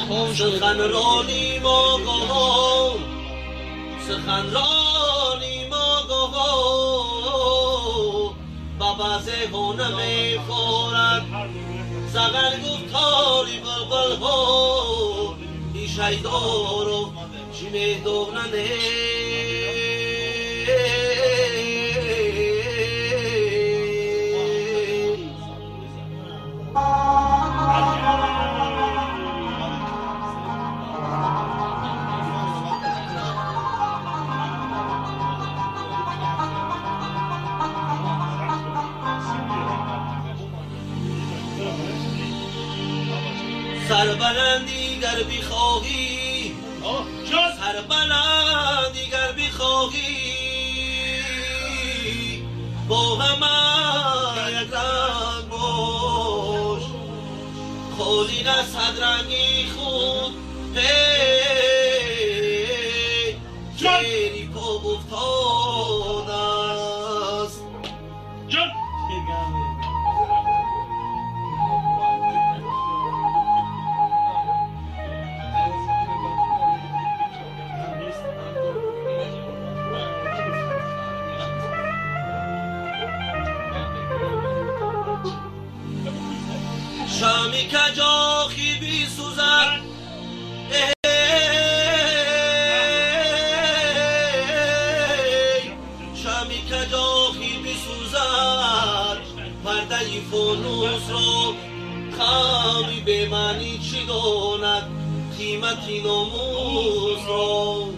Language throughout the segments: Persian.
سخنرانی آگاهان سخنرانی آگاهان بابازه هنم فورد زغن گفتاری بلبل ها ای شیدارو چیمه دوننه سربلندی گر بخواهی سربلندی گر بخواهی با همه یک رنگ باش خالی از صدرنگی خود شیری پا گفتان است شامی کجاخی بی سوزد شامی کجاخی بی سوزد پرده فانوس رو خامی به معنی چی داند قیمتی ناموز رو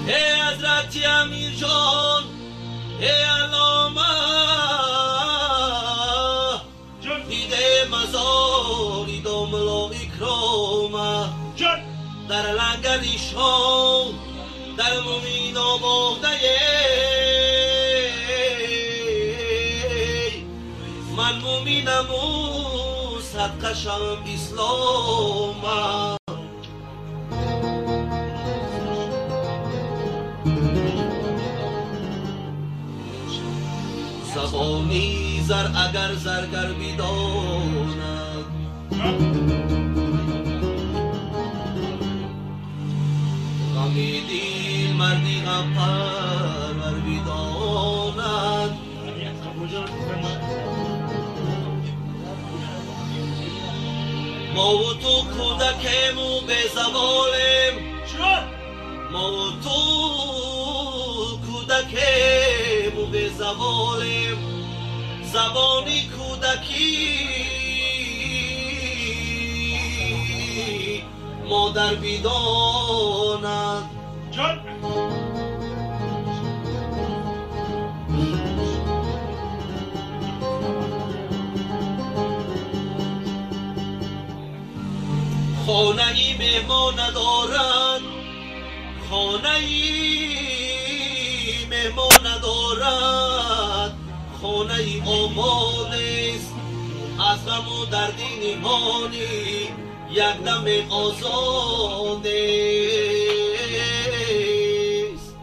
ای حضرت امیر جان ای علامه دیده مزاری دامل و اکرامه در لنگر ایشان در مومین آماده من مومینم و صدقشم اسلامه زبانی زر اگر زرگر بداند غمی دل مردی غم پرور بداند ما و تو کودکیم و به زوالیم ما و تو کودکیم و به زوالیم زبانی کودکی مادر بداند خانه ای مهمان ندارد خانه ای مهمان ندارد خانه ای آماده است از غم و درد نهانی یک دم آزاده است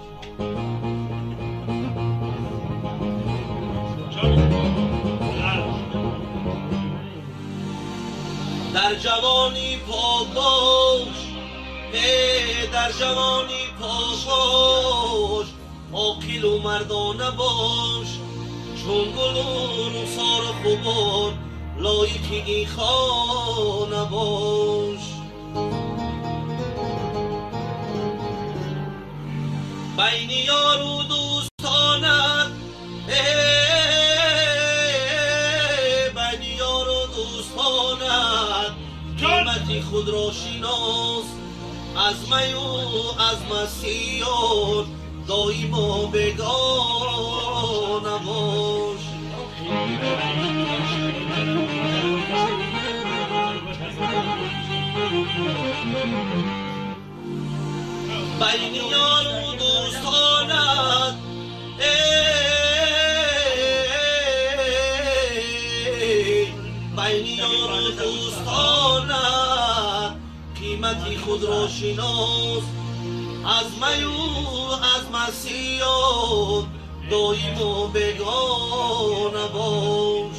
در جوانی پاک باش در جوانی پاک باش عاقل و مردانه باش چون گلون و سار خوبان لایق این خانه باش بین یار و دوستانت بین یار و دوستانت قیمتی خود را شناس از می و از مسیحیان دایما بگانه باش بین یار و دوستانت بین یار و دوستانت قیمتی خود را شناس از میون از مسیح دایم و بگانه باش.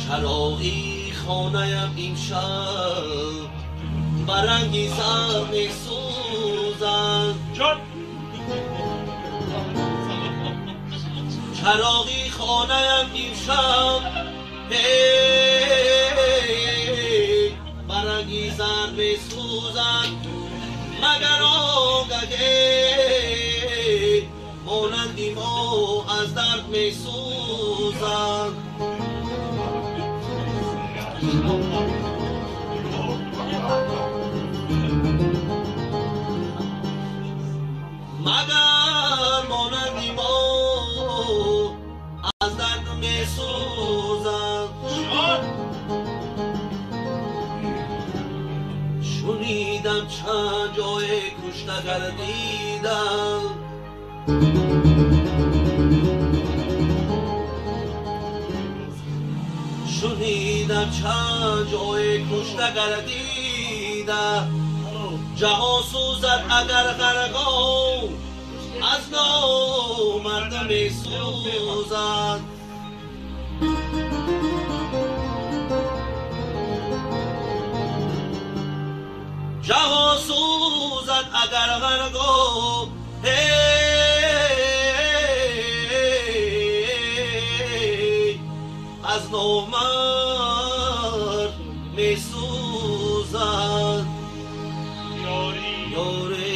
چراغی خانه‌ام امشب برانگیزم می‌سوزد. چراغی خانه‌ام امشب برانگیزد می‌سوزد، مگر آنگه مانندی ما از درد می‌سوزد. مگر مانندی ما از درد می‌سوزد. شنیدم چند جای کشته گردیدم، شنیدم چند جای کشته گردیدم. جهان سوزد اگر غرقان از نامردم می‌سوزد. جهان سوزد اگر غرقان از نامرد می‌سوزد. یاری